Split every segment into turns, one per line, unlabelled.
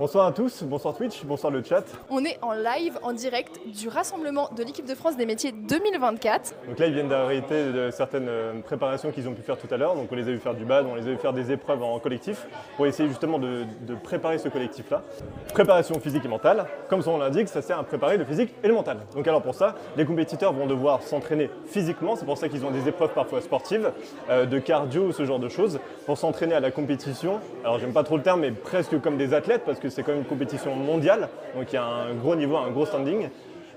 Bonsoir à tous, bonsoir Twitch, bonsoir le chat.
On est en live, en direct du rassemblement de l'équipe de France des métiers 2024.
Donc là, ils viennent d'arrêter de certaines préparations qu'ils ont pu faire tout à l'heure. Donc on les a vu faire du bad, on les a vu faire des épreuves en collectif pour essayer justement de préparer ce collectif-là. Préparation physique et mentale, comme son nom l'indique, ça sert à préparer le physique et le mental. Donc alors pour ça, les compétiteurs vont devoir s'entraîner physiquement, c'est pour ça qu'ils ont des épreuves parfois sportives, de cardio, ce genre de choses, pour s'entraîner à la compétition. Alors j'aime pas trop le terme, mais presque comme des athlètes, parce que c'est quand même une compétition mondiale, donc il y a un gros niveau, un gros standing.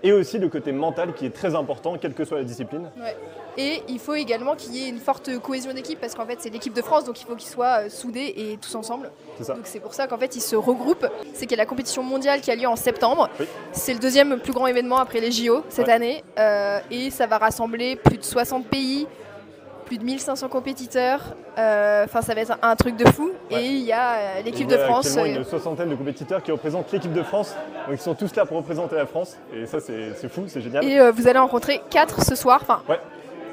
Et aussi le côté mental qui est très important, quelle que soit la discipline.
Ouais. Et il faut également qu'il y ait une forte cohésion d'équipe, parce qu'en fait c'est l'équipe de France, donc il faut qu'ils soient soudés et tous ensemble.
C'est ça.
Donc c'est pour ça qu'en fait ils se regroupent. C'est qu'il y a la compétition mondiale qui a lieu en septembre.
Oui.
C'est le deuxième plus grand événement après les JO cette année. Et ça va rassembler plus de 60 pays, plus de 1500 compétiteurs. Enfin ça va être un truc de fou.
Ouais.
Et il y a l'équipe
Il y
de
a
France.
actuellement une soixantaine de compétiteurs qui représentent l'équipe de France. Donc ils sont tous là pour représenter la France. Et ça c'est fou, c'est génial.
Et vous allez en rencontrer 4 ce soir. Enfin,
Ouais.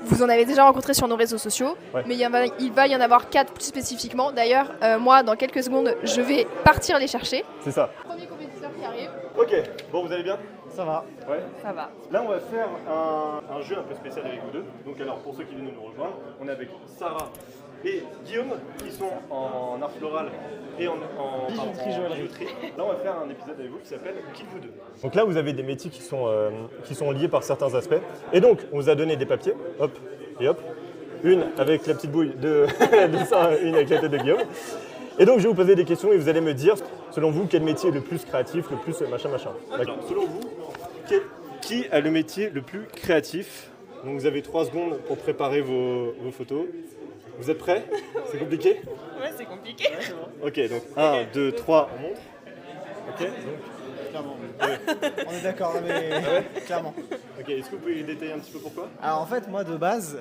vous en avez déjà rencontré sur nos réseaux sociaux,
Ouais.
mais il va y en avoir 4 plus spécifiquement. D'ailleurs, moi, dans quelques secondes, je vais partir les chercher.
C'est ça.
Premier compétiteur qui arrive.
Ok, bon vous allez bien?
Ça va.
Ouais.
Ça va.
Là on va faire un jeu un peu spécial avec vous deux. Donc alors pour ceux qui viennent nous rejoindre, on est avec Sarah et Guillaume qui sont en art floral et en bijouterie. Là on va faire un épisode avec vous qui s'appelle Qui de vous deux. Donc là vous avez des métiers qui sont liés par certains aspects. Et donc on vous a donné des papiers, hop et hop. Une avec la petite bouille de Sarah, une avec la tête de Guillaume. Et donc je vais vous poser des questions et vous allez me dire, selon vous, quel métier est le plus créatif, le plus machin. D'accord. Selon vous, qui a le métier le plus créatif? Donc vous avez 3 secondes pour préparer vos photos. Vous êtes prêts? C'est compliqué?
Ouais, c'est compliqué.
Ok, donc 1, 2, 3, on monte. Ok, donc,
Clairement. On est d'accord, mais clairement.
ok, est-ce que vous pouvez détailler un petit peu pourquoi?
Alors en fait, moi de base,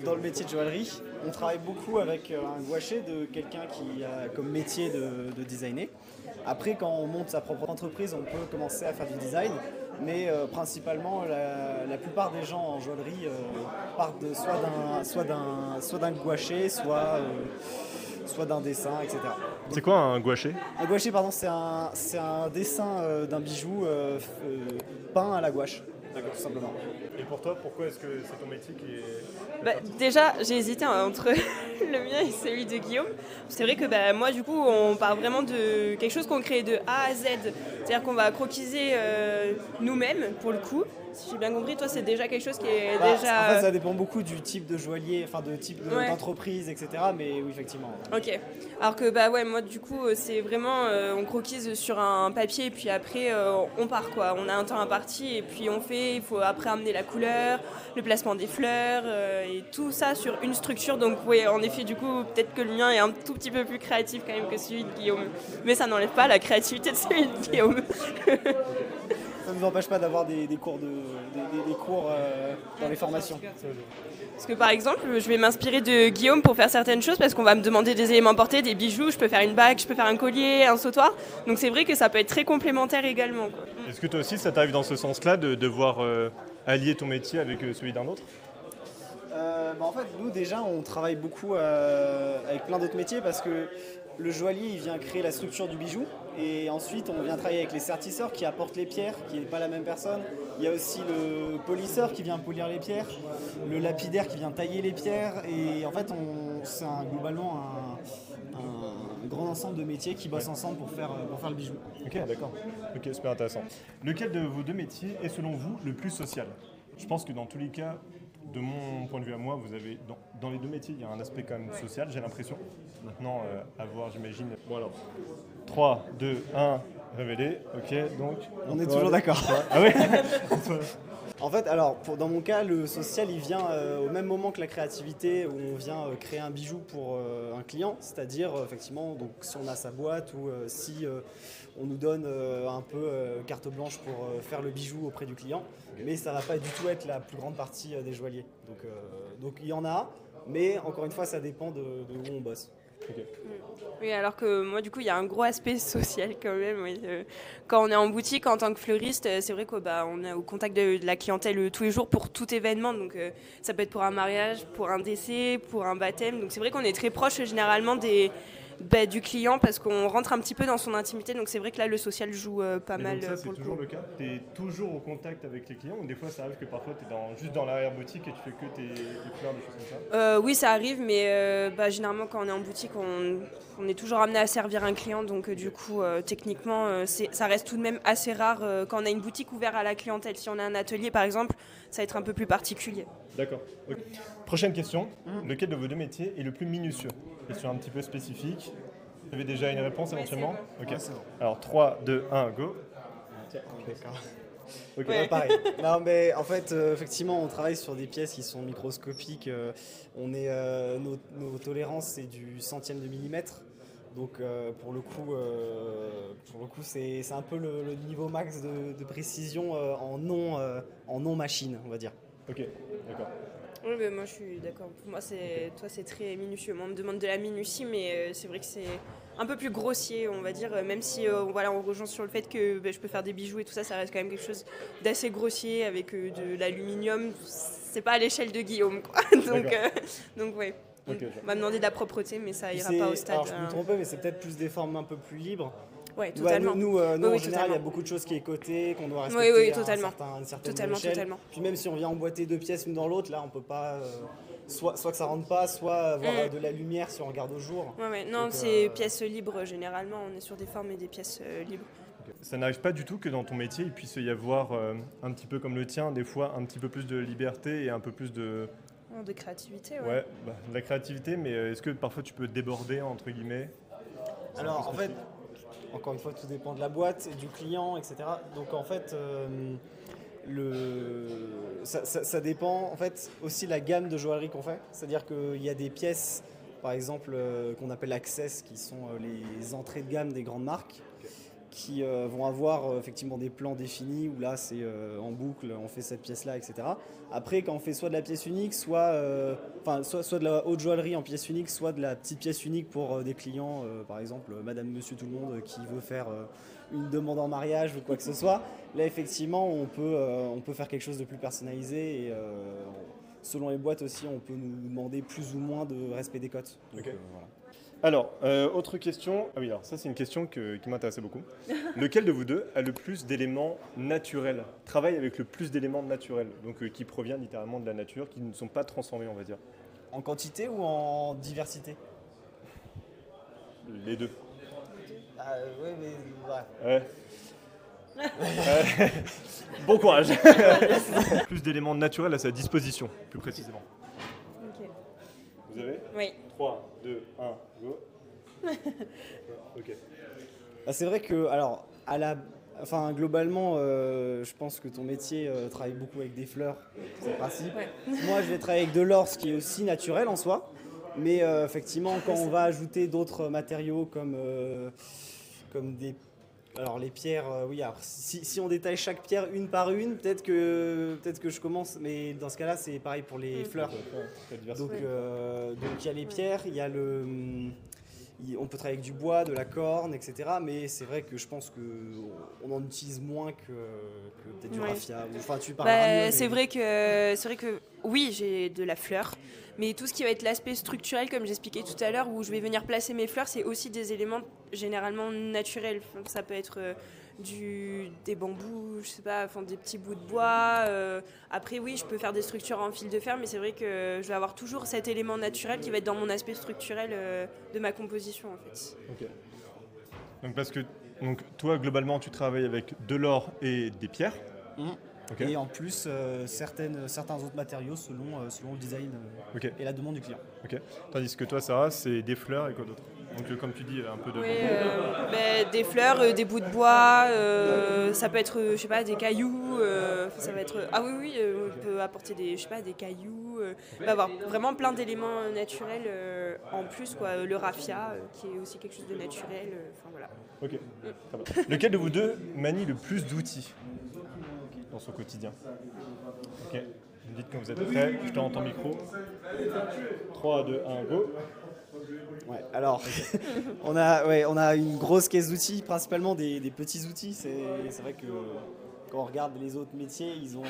dans le métier de joaillerie, on travaille beaucoup avec un gouacher de quelqu'un qui a comme métier de designer. Après, quand on monte sa propre entreprise, on peut commencer à faire du design, mais principalement, la plupart des gens en joaillerie partent soit d'un gouacher, soit d'un dessin, etc.
C'est quoi un gouaché?
Un gouaché, pardon, c'est un dessin d'un bijou peint à la gouache, tout simplement.
Et pour toi, pourquoi est-ce que c'est ton métier qui est...
Bah, déjà, j'ai hésité entre le mien et celui de Guillaume. C'est vrai que moi, du coup, on part vraiment de quelque chose qu'on crée de A à Z. C'est-à-dire qu'on va croquiser nous-mêmes, pour le coup. Si j'ai bien compris, toi, c'est déjà quelque chose qui est déjà...
En fait, ça dépend beaucoup du type de joaillier, enfin de type
Ouais.
d'entreprise, etc. Mais oui, effectivement.
Ok. Alors que ouais, moi du coup c'est vraiment on croquise sur un papier et puis après on part quoi. On a un temps imparti et puis on fait. Il faut après amener la couleur, le placement des fleurs et tout ça sur une structure. Donc oui, en effet du coup peut-être que le mien est un tout petit peu plus créatif quand même que celui de Guillaume. Mais ça n'enlève pas la créativité de celui de Guillaume.
Ça ne nous empêche pas d'avoir des cours, des cours dans les formations.
Parce que par exemple, je vais m'inspirer de Guillaume pour faire certaines choses parce qu'on va me demander des éléments portés, des bijoux, je peux faire une bague, je peux faire un collier, un sautoir. Donc c'est vrai que ça peut être très complémentaire également, quoi.
Est-ce que toi aussi, ça t'arrive dans ce sens-là de devoir allier ton métier avec celui d'un autre?
En fait, nous déjà, on travaille beaucoup avec plein d'autres métiers parce que le joaillier, il vient créer la structure du bijou et ensuite, on vient travailler avec les sertisseurs qui apportent les pierres, qui n'est pas la même personne. Il y a aussi le polisseur qui vient polir les pierres, le lapidaire qui vient tailler les pierres et en fait, c'est globalement un grand ensemble de métiers qui bossent ensemble pour faire le bijou.
Ok, d'accord. Ok, super intéressant. Lequel de vos deux métiers est selon vous le plus social? Je pense que dans tous les cas, de mon point de vue à moi, vous avez dans les deux métiers, il y a un aspect quand même social, j'ai l'impression. Maintenant, à voir, j'imagine. Bon alors, 3, 2, 1, révélé. Ok, donc...
On est toujours d'accord.
Ah oui.
En fait, alors, dans mon cas, le social, il vient au même moment que la créativité, où on vient créer un bijou pour un client, c'est-à-dire, effectivement, donc, si on a sa boîte ou si on nous donne un peu carte blanche pour faire le bijou auprès du client, mais ça ne va pas du tout être la plus grande partie des joailliers. Donc, il y en a, mais encore une fois, ça dépend de où on bosse.
Okay.
Oui, alors que moi, du coup, il y a un gros aspect social quand même. Oui. Quand on est en boutique, en tant que fleuriste, c'est vrai qu'on est au contact de la clientèle tous les jours pour tout événement. Donc, ça peut être pour un mariage, pour un décès, pour un baptême. Donc, c'est vrai qu'on est très proche généralement des du client parce qu'on rentre un petit peu dans son intimité. Donc c'est vrai que là, le social joue pas mal.
Donc ça, c'est
pour le
toujours
coup.
le cas. Tu es toujours au contact avec les clients ou des fois, ça arrive que parfois, tu es juste dans l'arrière-boutique et tu fais que tes fleurs, des choses comme ça?
Oui, ça arrive, mais généralement, quand on est en boutique, on est toujours amené à servir un client. Donc du coup, techniquement, ça reste tout de même assez rare quand on a une boutique ouverte à la clientèle. Si on a un atelier, par exemple, ça va être un peu plus particulier.
D'accord. Ok. Prochaine question. Lequel de vos deux métiers est le plus minutieux? Question un petit peu spécifique. Vous avez déjà une réponse éventuellement? Ok.
Ouais, c'est bon.
Alors 3, 2, 1, go.
D'accord.
Ok.
Pareil. Non, mais en fait, effectivement, on travaille sur des pièces qui sont microscopiques. Nos tolérances, c'est du centième de millimètre. Donc, pour le coup, c'est un peu le niveau max de précision en non machine, on va dire.
Ok, d'accord.
Oui, mais moi je suis d'accord. Pour moi, c'est très minutieux. Moi, on me demande de la minutie, mais c'est vrai que c'est un peu plus grossier, on va dire. Même si on rejoint sur le fait que je peux faire des bijoux et tout ça, ça reste quand même quelque chose d'assez grossier avec de l'aluminium. C'est pas à l'échelle de Guillaume, quoi. Donc ouais.
Ok,
On m'a demandé de la propreté, mais ça ira pas au stade.
Alors, je peux me tromper, mais c'est peut-être plus des formes un peu plus libres.
Ouais, totalement.
Nous,
Oui,
en général, il y a
totalement.
beaucoup de choses qui est cotées, qu'on doit respecter
Oui,
à
totalement.
une certaine échelle.
Totalement.
Puis même si on vient emboîter deux pièces l'une dans l'autre, là, on peut pas... soit que ça rentre pas, soit avoir de la lumière si on regarde au jour.
Ouais. Non,
Donc,
c'est pièces libres, généralement. On est sur des formes et des pièces libres.
Ça n'arrive pas du tout que dans ton métier, il puisse y avoir un petit peu comme le tien, des fois un petit peu plus de liberté et un peu plus de...
De créativité,
Ouais, de la créativité, mais est-ce que parfois tu peux déborder, entre guillemets?
Alors, en fait, encore une fois, tout dépend de la boîte, et du client, etc. Donc, en fait, ça dépend en fait aussi de la gamme de joaillerie qu'on fait. C'est-à-dire qu'il y a des pièces, par exemple, qu'on appelle Access, qui sont les entrées de gamme des grandes marques, qui vont avoir effectivement des plans définis où là c'est en boucle, on fait cette pièce-là, etc. Après, quand on fait soit de la pièce unique, soit de la haute joaillerie en pièce unique, soit de la petite pièce unique pour des clients, par exemple Madame, Monsieur, tout le monde qui veut faire une demande en mariage ou quoi que ce soit. Là, effectivement, on peut faire quelque chose de plus personnalisé et selon les boîtes aussi, on peut nous demander plus ou moins de respect des cotes. Donc,
Ok.
voilà.
Alors, autre question. Ah oui, alors ça c'est une question qui m'intéressait beaucoup. Lequel de vous deux a le plus d'éléments naturels? Travaille avec le plus d'éléments naturels, donc qui proviennent littéralement de la nature, qui ne sont pas transformés, on va dire.
En quantité ou en diversité?
Les deux.
Oui, mais
Ouais. Bon courage. Plus d'éléments naturels à sa disposition, plus précisément.
Ok.
Vous avez?
Oui.
3, 2, 1, go. Ok.
c'est vrai que, alors, globalement, je pense que ton métier travaille beaucoup avec des fleurs, c'est le principe.
Ouais.
Moi, je vais travailler avec de l'or, ce qui est aussi naturel en soi. Mais effectivement, quand on va ajouter d'autres matériaux comme des... Alors les pierres, oui, alors, si on détaille chaque pierre une par une, peut-être que je commence, mais dans ce cas-là, c'est pareil pour les fleurs. Donc il y a les pierres, il y a on peut travailler avec du bois, de la corne, etc. Mais c'est vrai que je pense qu'on en utilise moins que peut-être du raffia. Enfin, tu parleras mieux,
C'est vrai que oui, j'ai de la fleur. Mais tout ce qui va être l'aspect structurel, comme j'expliquais tout à l'heure, où je vais venir placer mes fleurs, c'est aussi des éléments généralement naturels. Enfin, ça peut être des bambous, je sais pas, enfin, des petits bouts de bois. Après, oui, je peux faire des structures en fil de fer, mais c'est vrai que je vais avoir toujours cet élément naturel qui va être dans mon aspect structurel de ma composition, en fait.
Ok. Donc toi, globalement, tu travailles avec de l'or et des pierres. Okay.
Et en plus, certains autres matériaux selon le design et la demande du client.
Ok. Tandis que toi, Sarah, c'est des fleurs et quoi d'autre? Donc comme tu dis, un peu de...
des fleurs, des bouts de bois, ça peut être, je sais pas, des cailloux, ça va être... Ah oui, on peut apporter des cailloux, on va avoir vraiment plein d'éléments naturels en plus, quoi. Le raffia, qui est aussi quelque chose de naturel, enfin voilà.
Ok, ça va. Lequel de vous deux manie le plus d'outils dans son quotidien? Ok, vous me dites quand vous êtes prêts, je te rends ton micro. 3, 2, 1, go.
Ouais, alors, on a une grosse caisse d'outils, principalement des petits outils. C'est vrai que quand on regarde les autres métiers, ils ont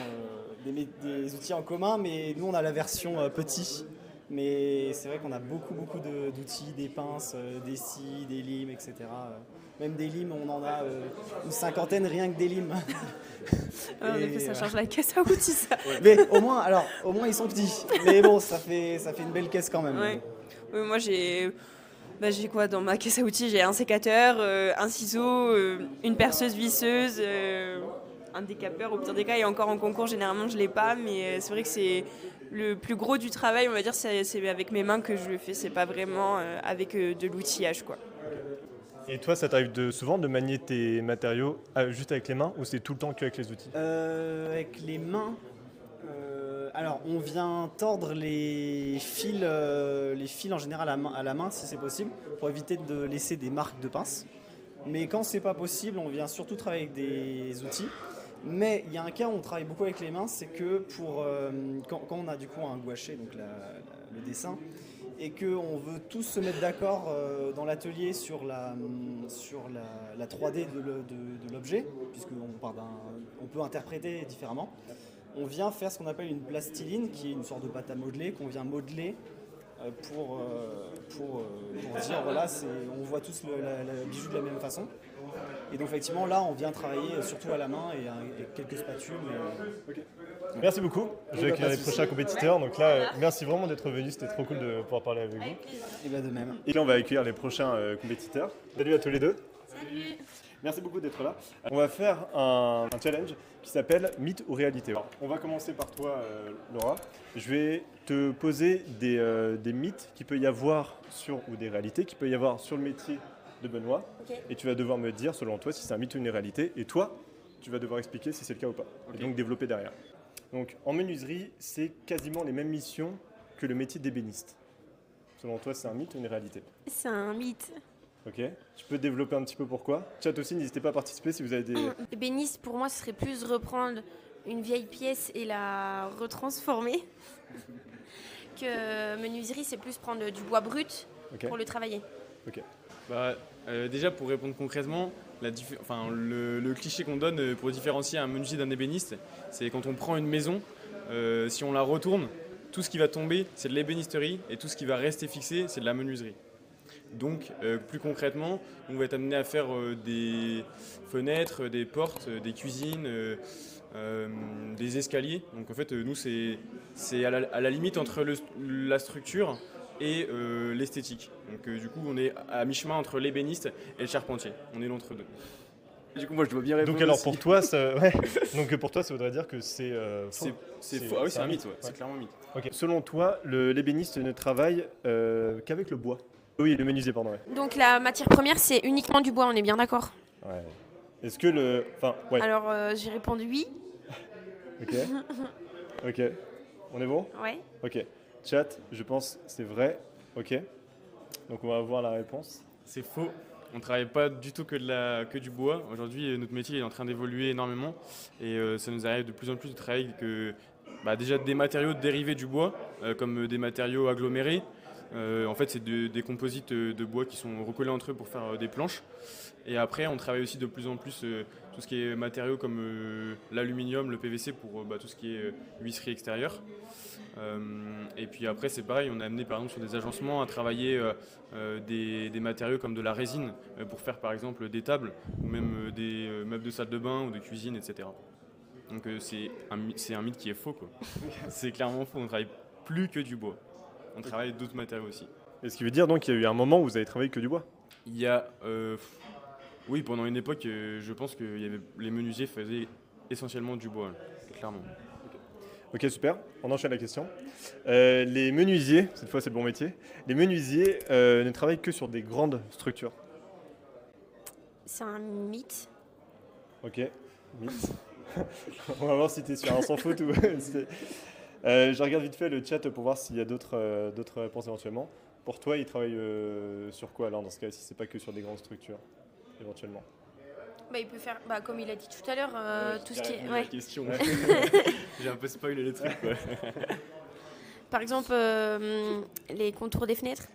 des outils en commun, mais nous on a la version petit. Mais c'est vrai qu'on a beaucoup d'outils, des pinces, des scies, des limes, etc. Même des limes, on en a une cinquantaine rien que des limes.
En effet, ça change la caisse à outils, ça.
Mais au moins ils sont petits. Mais bon, ça fait une belle caisse quand même.
Ouais. Oui, moi j'ai quoi dans ma caisse à outils? J'ai un sécateur, un ciseau, une perceuse visseuse, un décapeur au pire des cas, et encore en concours généralement je l'ai pas, mais c'est vrai que c'est le plus gros du travail, on va dire, c'est avec mes mains que je le fais, c'est pas vraiment avec de l'outillage, quoi.
Et toi, ça t'arrive souvent de manier tes matériaux juste avec les mains ou c'est tout le temps qu'avec les outils?
Avec les mains, alors on vient tordre les fils en général à la main si c'est possible, pour éviter de laisser des marques de pince. Mais quand c'est pas possible, on vient surtout travailler avec des outils. Mais il y a un cas où on travaille beaucoup avec les mains, c'est que quand on a du coup un gouaché, donc le dessin, et qu'on veut tous se mettre d'accord dans l'atelier sur la 3D de l'objet, puisqu'on peut interpréter différemment, on vient faire ce qu'on appelle une plastiline, qui est une sorte de pâte à modeler, qu'on vient modeler pour dire voilà, on voit tous le bijou de la même façon. Et donc effectivement là on vient travailler surtout à la main et avec quelques spatules.
Okay. Merci beaucoup. Je vais accueillir les prochains compétiteurs. Donc là, merci vraiment d'être venu, c'était trop cool de pouvoir parler avec vous.
Et bien de même.
Et là on va accueillir les prochains compétiteurs. Salut à tous les deux.
Salut.
Merci beaucoup d'être là. On va faire un challenge qui s'appelle mythe ou réalité. Alors, on va commencer par toi, Laura. Je vais te poser des mythes qu'il peut y avoir ou des réalités qu'il peut y avoir sur le métier de Benoît.
Okay.
Et tu vas devoir me dire, selon toi, si c'est un mythe ou une réalité. Et toi, tu vas devoir expliquer si c'est le cas ou pas. Okay. Et donc développer derrière. Donc, en menuiserie, c'est quasiment les mêmes missions que le métier d'ébéniste. Selon toi, c'est un mythe ou une réalité?
C'est un mythe.
Ok, tu peux développer un petit peu pourquoi? Chat aussi, n'hésitez pas à participer si vous avez des...
Ébéniste, pour moi, ce serait plus reprendre une vieille pièce et la retransformer. Que menuiserie, c'est plus prendre du bois brut pour le travailler.
Ok.
Déjà, pour répondre concrètement, le cliché qu'on donne pour différencier un menuisier d'un ébéniste, c'est quand on prend une maison, si on la retourne, tout ce qui va tomber, c'est de l'ébénisterie, et tout ce qui va rester fixé, c'est de la menuiserie. Donc, plus concrètement, on va être amené à faire des fenêtres, des portes, des cuisines, des escaliers. Donc, en fait, nous, c'est à la limite entre la structure et l'esthétique. Donc, du coup, on est à mi-chemin entre l'ébéniste et le charpentier. On est l'entre-deux. Du coup, moi, je dois bien répondre.
Donc, alors,
aussi.
pour toi, ça voudrait dire que c'est faux.
C'est faux. Ah oui, c'est un mythe. Ouais. C'est clairement un mythe.
Okay. Selon toi, l'ébéniste ne travaille qu'avec le bois? Oui, le menuisier, pardon. Ouais.
Donc la matière première, c'est uniquement du bois, on est bien d'accord?
Ouais. Est-ce que
Alors, j'ai répondu oui.
Ok. Ok. On est bon?
Ouais.
Ok. Chat, je pense que c'est vrai. Ok. Donc on va voir la réponse.
C'est faux. On ne travaille pas du tout que du bois. Aujourd'hui, notre métier est en train d'évoluer énormément et ça nous arrive de plus en plus de travailler avec déjà des matériaux dérivés du bois, comme des matériaux agglomérés. En fait, c'est des composites de bois qui sont recollés entre eux pour faire des planches. Et après, on travaille aussi de plus en plus tout ce qui est matériaux comme l'aluminium, le PVC pour tout ce qui est huisserie extérieure. Et puis après, c'est pareil, on est amené par exemple sur des agencements à travailler des matériaux comme de la résine pour faire par exemple des tables ou même des meubles de salle de bain ou de cuisine, etc. Donc c'est un mythe qui est faux, quoi. C'est clairement faux, on ne travaille plus que du bois. On travaille d'autres matériaux aussi.
Et ce qui veut dire donc qu'il y a eu un moment où vous avez travaillé que du bois?
Il y a... oui, pendant une époque, je pense que les menuisiers faisaient essentiellement du bois, clairement.
Ok, super. On enchaîne la question. Les menuisiers, cette fois c'est le bon métier, les menuisiers ne travaillent que sur des grandes structures.
C'est un mythe.
Ok, mythe. On va voir si tu es sur un sans faute ou... je regarde vite fait le chat pour voir s'il y a d'autres réponses éventuellement. Pour toi, ils travaillent sur quoi alors dans ce cas, si c'est pas que sur des grandes structures, éventuellement?
Il peut faire, comme il a dit tout à l'heure, tout ce qui est...
La question. J'ai un peu spoilé les trucs. Ouais.
Par exemple, les contours des fenêtres.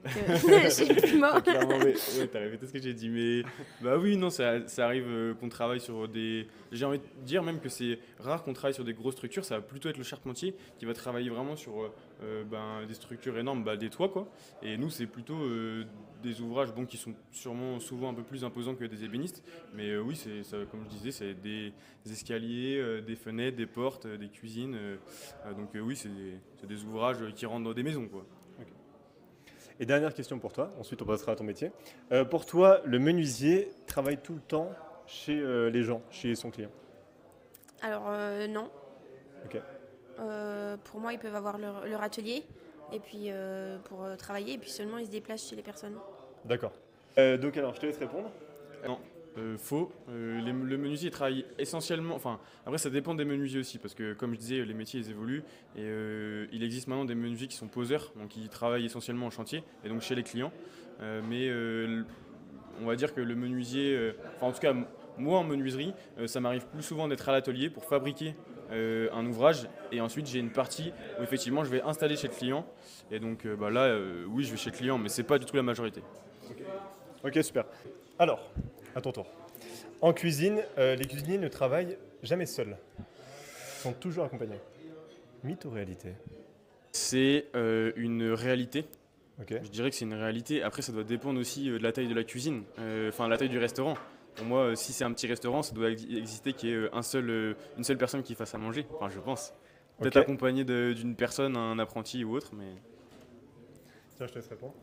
je suis le plus mort.
Clairement, ouais, t'as répété ce que j'ai dit, mais bah oui, non, ça arrive qu'on travaille sur des. J'ai envie de dire même que c'est rare qu'on travaille sur des grosses structures, ça va plutôt être le charpentier qui va travailler vraiment sur des structures énormes, des toits quoi. Et nous, c'est plutôt des ouvrages qui sont sûrement souvent un peu plus imposants que des ébénistes, mais oui, ça, comme je disais, c'est des escaliers, des fenêtres, des portes, des cuisines. Donc oui, c'est des ouvrages qui rentrent dans des maisons quoi.
Et dernière question pour toi, ensuite on passera à ton métier. Pour toi, le menuisier travaille tout le temps chez les gens, chez son client?
Alors non.
Ok.
Pour moi, ils peuvent avoir leur atelier et puis pour travailler et puis seulement ils se déplacent chez les personnes.
D'accord. Donc alors, je te laisse répondre.
Non, faux. Le menuisier travaille essentiellement. Enfin, après, ça dépend des menuisiers aussi, parce que comme je disais, les métiers ils évoluent et il existe maintenant des menuisiers qui sont poseurs, donc qui travaillent essentiellement en chantier et donc chez les clients. Mais on va dire que le menuisier, en tout cas, moi en menuiserie, ça m'arrive plus souvent d'être à l'atelier pour fabriquer un ouvrage et ensuite j'ai une partie où effectivement je vais installer chez le client et donc là, oui, je vais chez le client, mais c'est pas du tout la majorité.
Ok, super. Alors, à ton tour. En cuisine, les cuisiniers ne travaillent jamais seuls. Ils sont toujours accompagnés. Mythe ou réalité?
C'est une réalité.
Ok.
Je dirais que c'est une réalité. Après, ça doit dépendre aussi de la taille de la cuisine, la taille du restaurant. Pour moi, si c'est un petit restaurant, ça doit exister qu'il y ait une seule personne qui fasse à manger. Enfin, je pense. Peut-être
Ok.
accompagné d'une personne, un apprenti ou autre, mais...
Tiens, je te laisse répondre.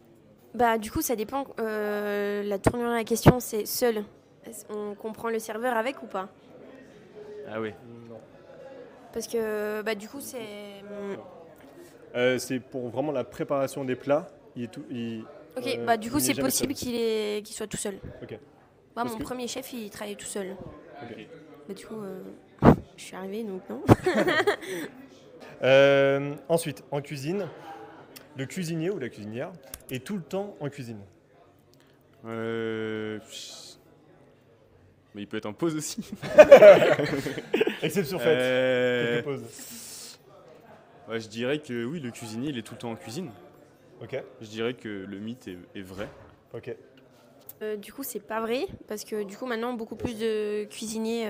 Bah du coup ça dépend. La tournure de la question c'est seul. On comprend le serveur avec ou pas?
Ah oui.
Non.
Parce que du coup c'est.
C'est pour vraiment la préparation des plats.
Ok, du coup
il
c'est
n'est jamais
possible
seul.
qu'il soit tout seul.
Ok.
Moi,
Parce
mon
que-
premier chef il travaillait tout seul.
Ok.
Bah du coup je suis arrivée donc non.
Ensuite, en cuisine, le cuisinier ou la cuisinière est tout le temps en cuisine.
Mais il peut être en pause aussi.
Exception faite. Quelques pauses.
Ouais, je dirais que oui, le cuisinier, il est tout le temps en cuisine.
Ok.
Je dirais que le mythe est vrai.
Ok.
Du coup c'est pas vrai parce que du coup maintenant beaucoup plus de cuisiniers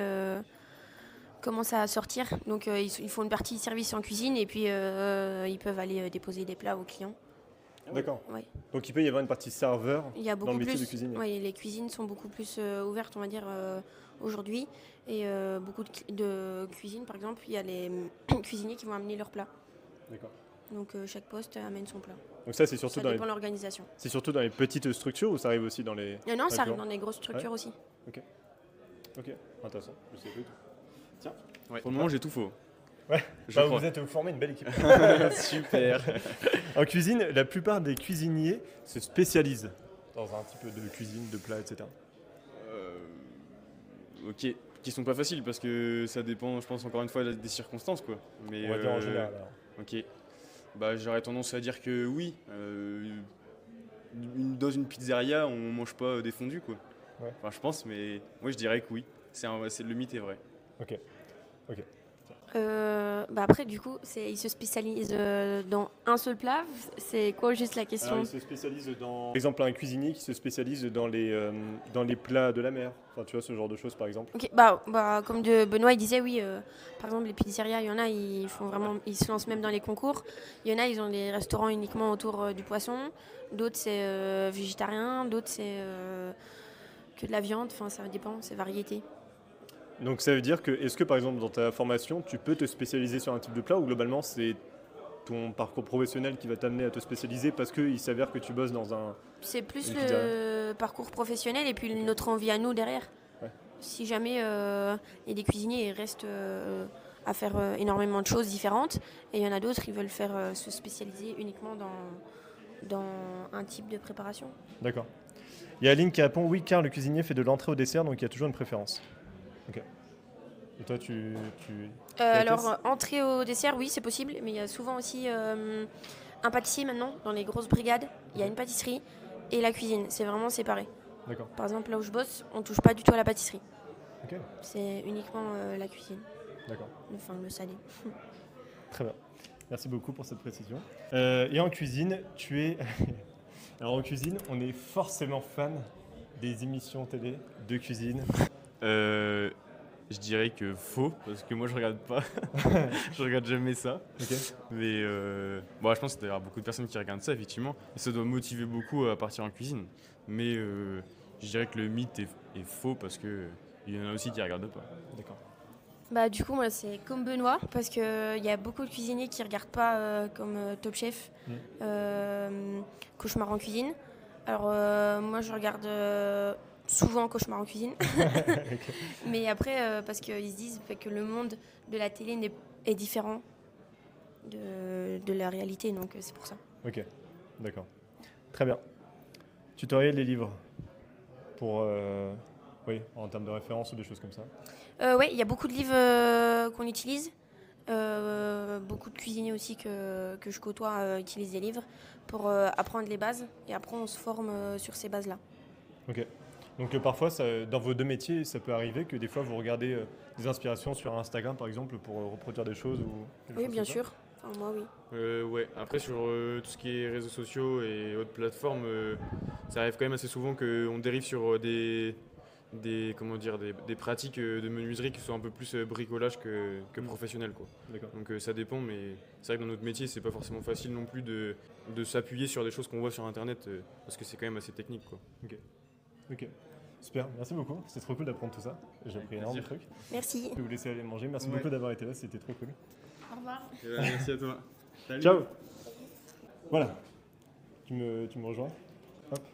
commencent à sortir. Donc ils font une partie service en cuisine et puis ils peuvent aller déposer des plats aux clients.
D'accord.
Ouais.
Donc il peut y avoir une partie serveur
Il y a
dans
beaucoup
le métier
plus.
de cuisinier.
Ouais, les cuisines sont beaucoup plus ouvertes, on va dire, aujourd'hui. Et beaucoup de cuisines, par exemple, il y a les cuisiniers qui vont amener leurs plats.
D'accord.
Donc chaque poste amène son plat.
Donc ça, c'est surtout,
Ça dépend de l'organisation.
c'est surtout dans les petites structures ou ça arrive aussi dans les...
Non, ça arrive
D'accord.
dans des grosses structures aussi.
Ok, intéressant. Je sais plus.
Ouais. Pour le moment, j'ai tout faux.
Ouais.
Je crois.
Vous êtes formé une belle équipe.
Super.
En cuisine, la plupart des cuisiniers se spécialisent dans un type de cuisine, de plats, etc.
Ok, qui sont pas faciles parce que ça dépend, je pense encore une fois des circonstances quoi. Mais
On va dire en général. alors.
ok. J'aurais tendance à dire que oui. Dans une pizzeria, on mange pas des fondus quoi.
Ouais.
Enfin, je pense, mais moi je dirais que oui. Le mythe est vrai.
Ok.
Après, du coup, ils se spécialisent dans un seul plat. C'est quoi juste la question?
Alors, ils se spécialisent dans... Par exemple, un cuisinier qui se spécialise dans les plats de la mer. Enfin, tu vois, ce genre de choses, par exemple.
Ok, comme Benoît il disait, oui, par exemple les pizzerias, il y en a, ils se lancent même dans les concours. Il y en a, ils ont des restaurants uniquement autour du poisson. D'autres, c'est végétarien. D'autres, c'est que de la viande. Enfin, ça dépend, c'est variété.
Donc, ça veut dire que, est-ce que, par exemple, dans ta formation, tu peux te spécialiser sur un type de plat ou globalement, c'est ton parcours professionnel qui va t'amener à te spécialiser parce qu'il s'avère que tu bosses dans un...
C'est plus
Une
le parcours professionnel et puis notre envie à nous derrière.
Ouais.
Si jamais il y a des cuisiniers, ils restent à faire énormément de choses différentes. Et il y en a d'autres, ils veulent faire se spécialiser uniquement dans un type de préparation.
D'accord. Il y a Aline qui répond, oui, car le cuisinier fait de l'entrée au dessert, donc il y a toujours une préférence. Ok. Et toi,
Alors, entrée au dessert, oui, c'est possible. Mais il y a souvent aussi un pâtissier maintenant, dans les grosses brigades. Il y a une pâtisserie et la cuisine. C'est vraiment séparé.
D'accord.
Par exemple, là où je bosse, on ne touche pas du tout à la pâtisserie.
Ok.
C'est uniquement la cuisine.
D'accord.
Enfin, le salé.
Très bien. Merci beaucoup pour cette précision. Et en cuisine, tu es Alors en cuisine, on est forcément fan des émissions télé de cuisine.
Je dirais que faux, parce que moi je regarde pas. Je regarde jamais ça.
Ok.
Mais bon, je pense qu'il y aura beaucoup de personnes qui regardent ça, effectivement. Et ça doit motiver beaucoup à partir en cuisine. Mais je dirais que le mythe est faux parce qu'il y en a aussi qui ne regardent pas.
D'accord.
Bah, du coup, moi, c'est comme Benoît, parce qu'il y a beaucoup de cuisiniers qui ne regardent pas comme Top Chef, Cauchemar en cuisine. Alors, moi, je regarde souvent Cauchemar en cuisine. Mais après, parce qu'ils se disent que le monde de la télé est différent de la réalité, donc c'est pour ça.
Ok, d'accord. Très bien. Tutoriel des livres pour, oui, en termes de référence ou des choses comme ça.
Oui, il y a beaucoup de livres qu'on utilise. Beaucoup de cuisiniers aussi que je côtoie utilisent des livres pour apprendre les bases. Et après, on se forme sur ces bases-là.
Ok. Donc parfois, dans vos deux métiers, ça peut arriver que des fois, vous regardez des inspirations sur Instagram, par exemple, pour reproduire des choses ou quelque
Oui,
chose
bien
comme ça.
sûr. Enfin, moi, oui.
Ouais. Après, sur tout ce qui est réseaux sociaux et autres plateformes, ça arrive quand même assez souvent qu'on dérive sur des pratiques de menuiserie qui sont un peu plus bricolage que professionnel, quoi.
D'accord.
Donc ça dépend, mais c'est vrai que dans notre métier, c'est pas forcément facile non plus de s'appuyer sur des choses qu'on voit sur Internet, parce que c'est quand même assez technique, quoi.
Ok. Super, merci beaucoup. C'était trop cool d'apprendre tout ça. J'ai appris énormément de trucs.
Merci.
Je vais vous laisser aller manger. Merci beaucoup d'avoir été là, c'était trop cool.
Au revoir.
Merci à toi. Salut.
Ciao. Voilà. Tu me rejoins?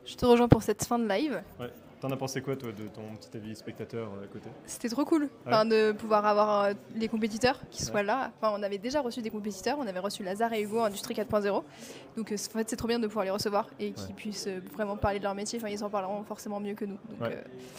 Je te rejoins pour cette fin de live.
Ouais. T'en as pensé quoi, toi, de ton petit avis spectateur à côté?
C'était trop cool de pouvoir avoir les compétiteurs qui soient là. Enfin, on avait déjà reçu des compétiteurs, on avait reçu Lazare et Hugo Industrie 4.0. Donc en fait, c'est trop bien de pouvoir les recevoir et qu'ils puissent vraiment parler de leur métier. Enfin, ils en parleront forcément mieux que nous. Donc,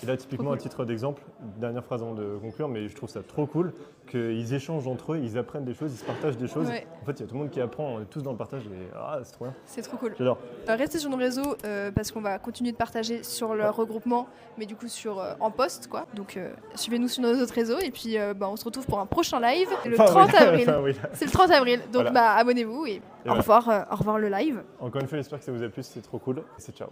Et là, typiquement,
cool.
à titre d'exemple, dernière phrase avant de conclure, mais je trouve ça trop cool qu'ils échangent entre eux, ils apprennent des choses, ils se partagent des choses.
Ouais.
En fait, il y a tout le monde qui apprend, on est tous dans le partage et c'est trop bien.
c'est trop cool.
J'adore.
Restez sur nos réseaux parce qu'on va continuer de partager sur leur regroupement, mais du coup en post, quoi. Donc suivez-nous sur nos autres réseaux et puis on se retrouve pour un prochain live le 30 avril. C'est le 30 avril, donc
Voilà.
abonnez-vous et au
voilà.
revoir le live.
Encore une fois, j'espère que ça vous a plu, c'était trop cool. Et c'est ciao.